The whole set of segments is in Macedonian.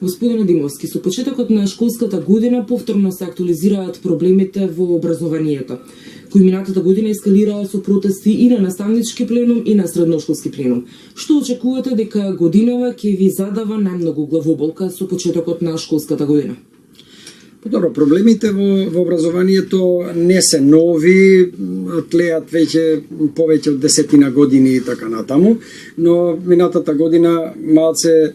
Господин Димовски, со почетокот на школската година повторно се актуализираат проблемите во образованието, кои минатата година ескалираа со протести и на наставнички пленум и на средношколски пленум. Што очекувате дека годинава ќе ви задава најмногу главоболка со почетокот на школската година? Добро, проблемите во образованието не се нови, тлеат веќе повеќе од 10 години и така натаму, но минатата година малце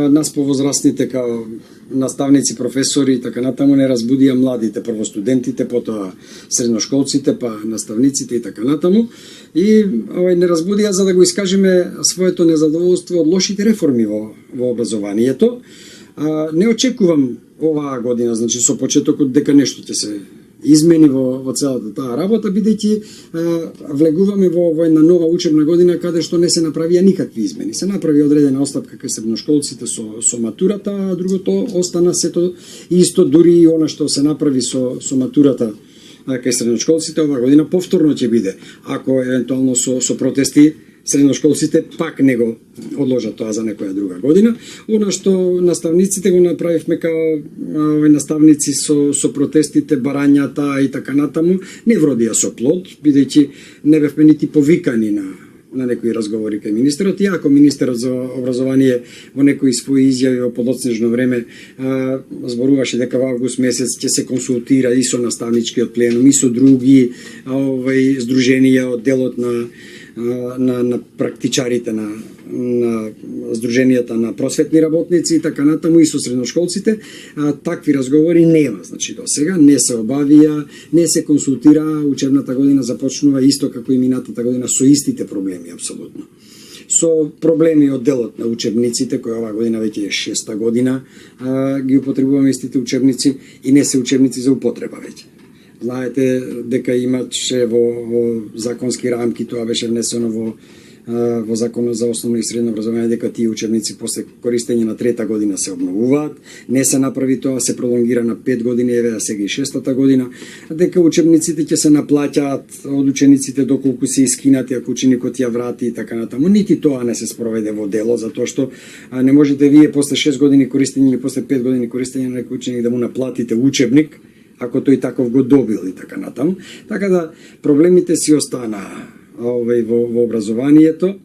нас повозрастните као наставници, професори и така натаму не разбудија младите, прво студентите, потоа средношколците, па наставниците и така натаму, и не разбудија за да го искажеме своето незадоволство од лошите реформи во образованието. Не очекувам оваа година, значи со почетокот дека нешто ќе се измени во целата таа работа, бидејќи влегуваме во една нова учебна година каде што не се направија никакви измени. Се направи одредена остапка кај средношколците со матурата, а другото остана сето исто, дури и она што се направи со матурата кај средношколците оваа година повторно ќе биде. Ако евентуално со протести средношколците пак не го одложат тоа за некоја друга година. Она што наставниците го направивме као наставници со протестите, барањата и така натаму, не вродија со плод, бидејќи не бевме нити повикани на некои разговори кај министерот. И ако министерот за образование во некои своји изјави во подоцнежно време зборуваше дека во август месец ќе се консултира и со наставничкиот пленум и со други здруженија од делот на практичарите, на здруженијата на просветни работници и така натаму и со средношколците, такви разговори нема. Значи до сега не се обавија, не се консултира, учебната година започнува исто како и минатата година со истите проблеми апсолутно. Со проблеми од делот на учебниците, кој оваа година веќе е 6-та година, ги употребуваме истите учебници и не се учебници за употреба веќе. Знаете дека имаше во законски рамки, тоа беше внесено во Законот за основно и средно образование, дека тие учебници после користење на 3-та година се обновуваат. Не се направи тоа, се пролонгира на 5 години, еве сега и 6-та година, дека учебниците ќе се наплаќаат од учениците доколку се искинати, ако ученикот ја врати и така натаму. Нити тоа не се спроведе во дело, затоа што не можете вие после 6 години користење или после 5 години користење на некој ученик да му наплатите учебник, ако тој таков го добил и така натаму. Така да проблемите си останаа во образованието.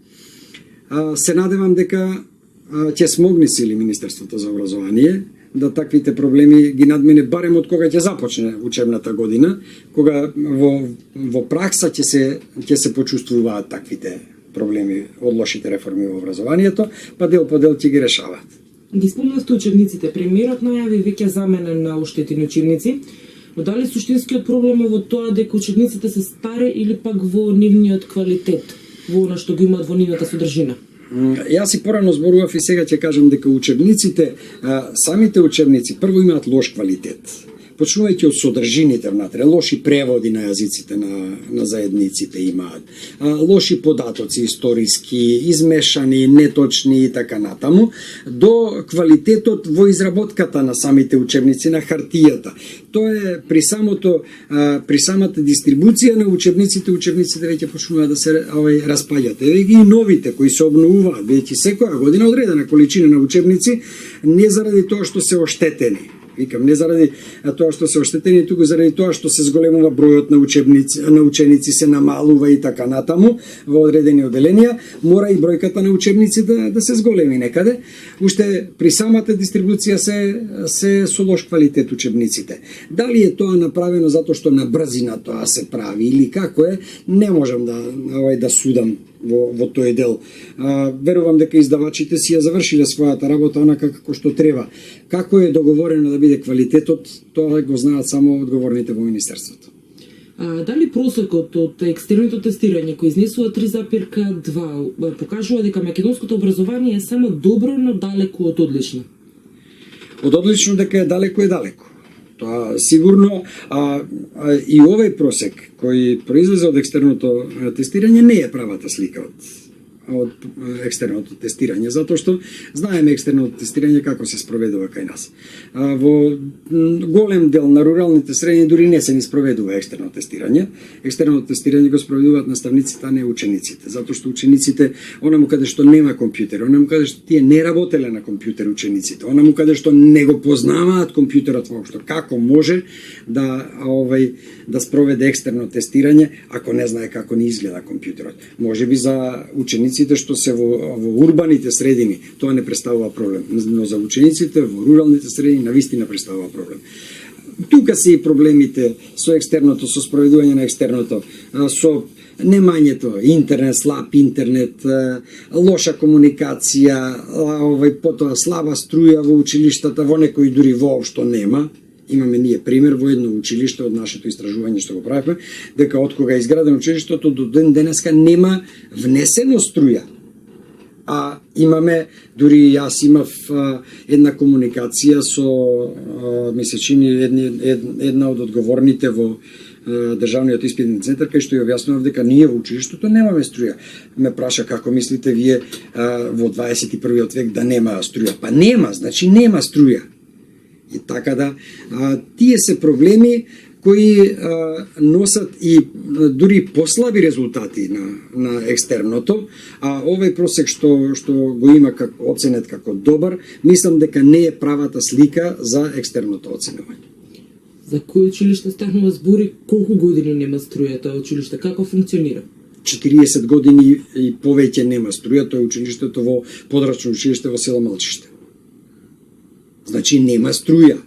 Се надевам дека ќе смогне сили Министерството за образование да таквите проблеми ги надмене барем од кога ќе започне учебната година, кога во пракса ќе се почувствуваат таквите проблеми од лошите реформи во образованието, па дел по дел ќе ги решаваат. Ги спомнавте учебниците. Премиерот најави веќе замена на оштетени учебници, но дали суштинскиот проблем е во тоа дека учебниците се стари или пак во нивниот квалитет, во она што го имаат во нивната содржина? Јас и порано зборував и сега ќе кажам дека учебниците, самите учебници прво имаат лош квалитет. Почнувајќи од содржините внатре, лоши преводи на јазиците на заедниците имаат, лоши податоци историски, измешани, неточни и така натаму, до квалитетот во изработката на самите учебници, на хартијата. Тоа е при самата дистрибуција на учебниците веќе почнуваат да се распаѓаат. Еве ги и новите кои се обновуваат, веќе секоја година одредена количина на учебници, не заради тоа што се оштетени. Викам, не заради тоа што се оштетени, туку заради тоа што се зголемува бројот на ученици се намалува и така натаму во одредени оделенија, мора и бројката на учебници да се зголеми некаде. Уште при самата дистрибуција се со лош квалитет учебниците. Дали е тоа направено затоа што на брзина тоа се прави или како е, не можам да судам во тој дел. Верувам дека издавачите си ја завршиле својата работа онака како што треба. Како е договорено да биде квалитетот, тоа го знаат само одговорните во Министерството. Дали просекот од екстерното тестирање кој изнесува 3,2 покажува дека македонското образование е само добро, но далеку од одлично? Од одлично дека е далеку. Тоа сигурно, и овој просек кој произлезе од екстерното тестирање не е правата слика од од екстерното тестирање, затоа што знаеме екстерното тестирање како се спроведува кај нас. Во голем дел на руралните средини дури не се ни спроведува екстерно тестирање. Екстерното тестирање го спроведуваат наставниците, а не учениците, затоа што учениците, онаму каде што нема компјутер, онаму каде што тие не работеле на компјутер учениците, онаму каде што не го познаваат компјутерот воопшто, како може да спроведе екстерно тестирање ако не знае како ни изгледа компјутерот. Можеби за учениците што се во урбаните средини тоа не представува проблем, но за учениците во руралните средини навистина представува проблем. Тука се и проблемите со екстерното, со спроведување на екстерното, со немањето интернет, слаб интернет, лоша комуникација, потоа слаба струја во училиштата, во некои дури воопшто нема. Имаме ние пример во едно училиште од нашето истражување што го правихме, дека од кога е изградено училиштето до ден денеска нема внесено струја. А имаме, дури јас имав една комуникација со, ми се чини, една од одговорните во Државниот испитен центар, кај што ја објаснував дека ние во училиштето немаме струја. Ме праша како мислите вие во 21. век да нема струја. Па нема, значи нема струја. И така да, тие се проблеми кои носат и дури послаби резултати на екстерното, а овој просек што го има како оценет како добар, мислам дека не е правата слика за екстерното оценување. За кој училиште станува збори, колку години нема струја тоа училиште, како функционира? 40 години и повеќе нема струја, тоа е училиштето во подрачно училиште во село Малчиште. Значи нема струја.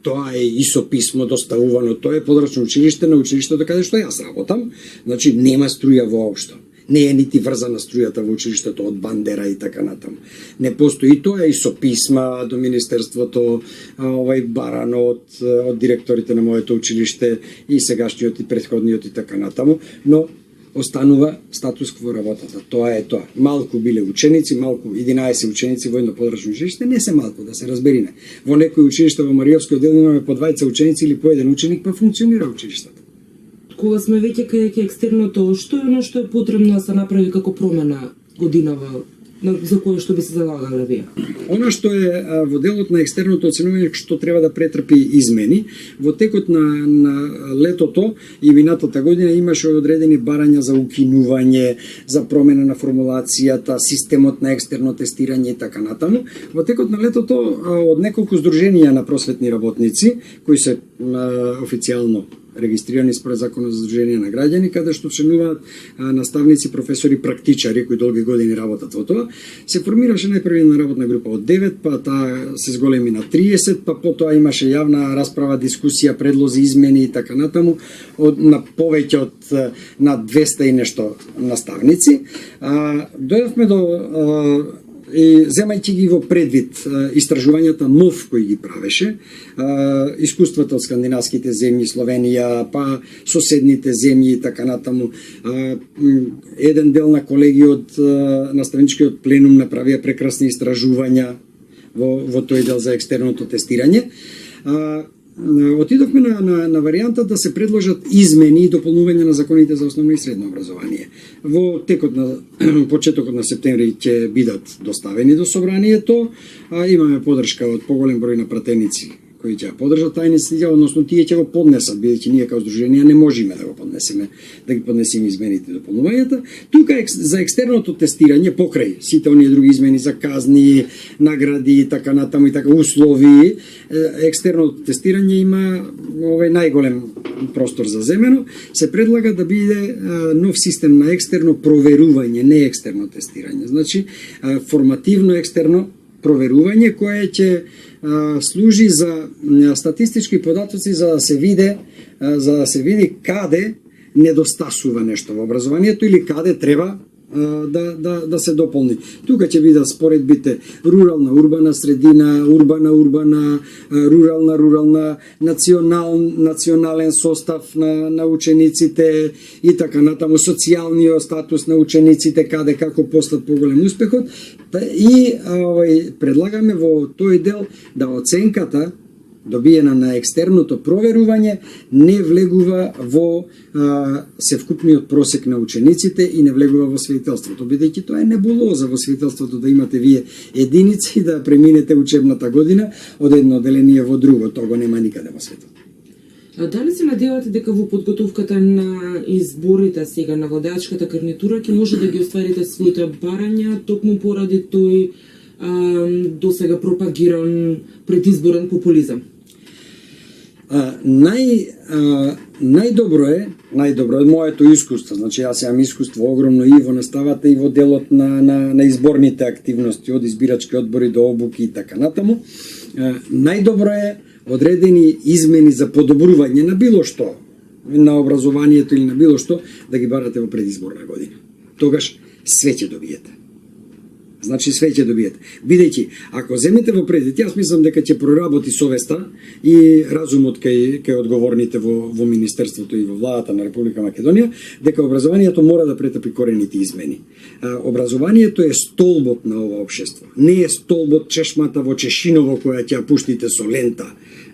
Тоа е и со писмо доставувано, тоа е подрачно училиште на училиштето каде што јас работам, значи нема струја воопшто. Не е нити врзана струјата во училиштето од бандера и така натаму. Не постои тоа и со писма до Министерството, барано од директорите на моето училиште и сегашниот и претходниот и така натаму, но останува статус кво работата. Тоа е тоа. Малку биле ученици, малку 11 ученици во едно подрачно училиште, не се малку, да се разбериме. Во некои училишта во Маријовскиот дел имаме по 20 ученици или по еден ученик, па функционира училиштата. Кога сме веќе кај екстерното, што е оно што е потребно да се направи како промена годинава, за кое што би се залагале вие? Она што е во делот на екстерното оценување што треба да претрпи измени, во текот на летото и минатата година имаше одредени барања за укинување, за промена на формулацијата, системот на екстерно тестирање и така натаму. Во текот на летото од неколку здруженија на просветни работници, кои се официјално регистрирани според Законот за здружение на граѓани, каде што членуваат наставници, професори, практичари кои долги години работат во тоа, се формираше најпрво една работна група од 9, па таа се зголеми на 30, па потоа имаше јавна расправа, дискусија, предлози, измени и така натаму на повеќе од над 200 и нешто наставници. Дојдовме до и земајќи ги во предвид истражувањата МОВ кои ги правеше, искуствата од скандинавските земји, Словенија, па соседните земји и така натаму, еден дел на колеги од наставничкиот пленум направија прекрасни истражувања во тој дел за екстерното тестирање. Отидовме на варијанта да се предложат измени и дополнување на законите за основно и средно образование. Во текот на почетокот на септември ќе бидат доставени до собранието, имаме подршка од поголем број на пратеници кои ќе поддржат таа иницијатива, односно тие ќе го поднесат, бидејќи ние како здружение не можеме да го поднесеме, да ги поднесеме измените и дополнувањата. Тука за екстерното тестирање покрај сите оние други измени за казни, награди и така натаму и така услови, екстерното тестирање има најголем простор за земено, се предлага да биде нов систем на екстерно проверување, не екстерно тестирање. Значи формативно екстерно проверување кое ќе служи за статистички податоци за да се види каде недостасува нешто во образованието или каде треба да се дополни. Тука ќе бидат споредбите рурална, урбана средина, урбана, рурална, национален состав на учениците и така натаму, социјалниот статус на учениците, каде како постат поголем успехот. И предлагаме во тој дел да оценката добиена на екстерното проверување, не влегува во севкупниот просек на учениците и не влегува во свидетелството, бидејќи тоа е небулоза во свидетелството да имате вие единици и да преминете учебната година од едно одделение во друго, тоа го нема никаде во светот. А дали се надевате дека во подготовката на изборите сега на водачката гарнитура ќе може да ги остварите своите барања токму поради тој досега пропагиран предизборен популизам? Најдобро е моето искуство, значи јас имам искуство огромно и во наставата и во делот на изборните активности, од избирачки одбори до обуки и така натаму. Најдобро е одредени измени за подобрување на било што, на образованието или на било што, да ги барате во предизборна година. Тогаш све ќе добиете. Значи све ќе добиете. Бидејќи, ако земете во предвид, јас мислам дека ќе проработи совеста и разумот кај одговорните во Министерството и во владата на Република Македонија, дека образованието мора да претапи корените измени. Образованието е столбот на ова општество. Не е столбот чешмата во чешиново која ќе пуштите со лента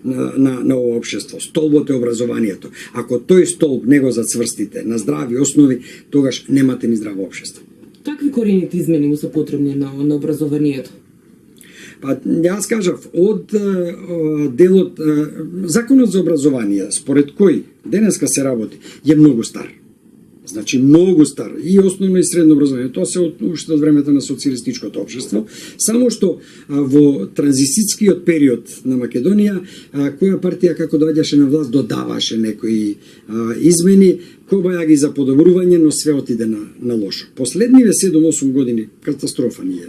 на ова општество. Столбот е образованието. Ако тој столб не го зацврстите на здрави основи, тогаш немате ни здраво општество. Какви корените измени му се потребни на образованието? Па јас кажав, од делот законот за образование, според кој денеска се работи, е многу стар. Значи многу стар, и основно и средно образование. Тоа се уште од времето на социјалистичкото општество, само што во транзицијскиот период на Македонија, која партија како доаѓаше на власт додаваше некои измени, кобаја ги за подобрување, но све отиде на лошо. Последниве 7-8 години катастрофа ни е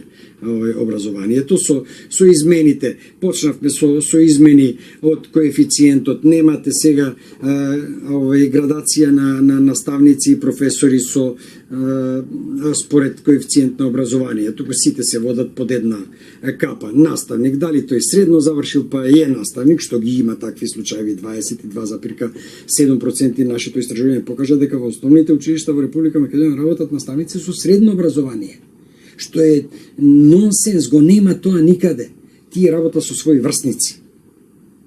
образованието со измените. Почнавме со измени од коефициентот. Немате сега градација на наставници и професори со според коефициент на образование. Туку сите се водат под една капа. Наставник, дали тој средно завршил, па е наставник, што ги има такви случаи, 22,7% нашето истражување покажа дека во основните училишта во Република Македонија работат наставници со средно образование. Што е нонсенс, го нема тоа никаде. Тие работа со своји врсници,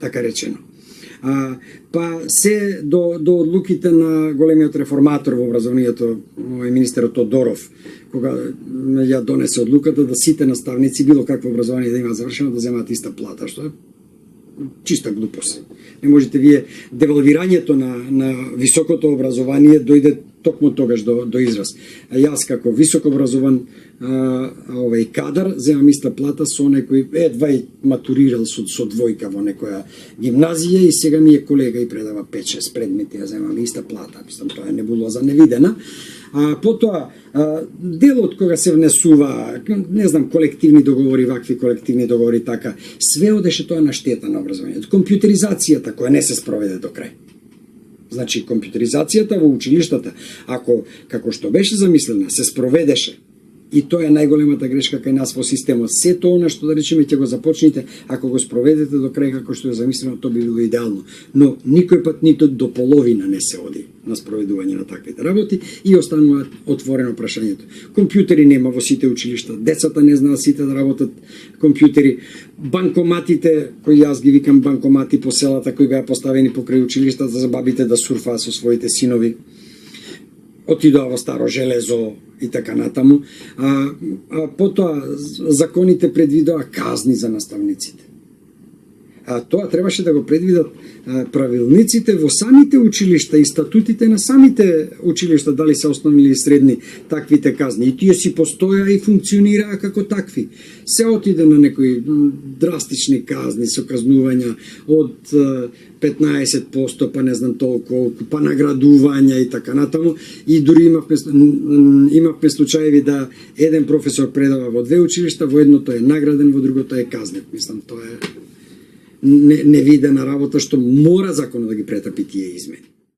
така речено. Па се до одлуките на големиот реформатор во образованието, министерот Тодоров, кога ја донесе одлуката да сите наставници, било какво образование да имаат завршено, да земаат иста плата, што е чиста глупост. Не можете вие, девалвирањето на високото образование дојде токму тогаш до израз. А јас како високо образован кадар земам иста плата со оној кој едва и матурирал со двојка во некоја гимназија и сега ми е колега и предава 5-6 предмети, ја земам иста плата. Мислам, тоа е небулоза невидена. Потоа, делот кога се внесува, не знам, колективни договори, вакви колективни договори, така, све одеше тоа на штета на образованието. Компјутеризацијата која не се спроведе до крај. Значи, компјутеризацијата во училиштата, ако, како што беше замислена, се спроведеше, и тоа е најголемата грешка кај нас во системот. Сето она што да речеме ќе го започнете, ако го спроведете до крај како што е замислено, тоа би било идеално. Но никој пат ниту до половина не се оди на спроведување на таквите работи и останува отворено прашањето. Компјутери нема во сите училишта, децата не знаат сите да работат компјутери, банкоматите, кои јас ги викам банкомати по селата, кои беа поставени покрај училиштата за бабите да сурфаат со своите синови, отидоа во старо железо и така натаму. Потоа законите предвидоа казни за наставниците. Тоа требаше да го предвидат правилниците во самите училишта и статутите на самите училишта, дали се основни или средни, таквите казни. И тие си постоја и функционираа како такви. Се отиде на некои драстични казни со казнувања од 15%, па не знам толку, па наградувања и така натаму. И дури имавме случаеви да еден професор предава во две училишта, во едното е награден, во другото е казнет. Мислам, тоа е невидена работа што мора законот да ги претрпи тие измени.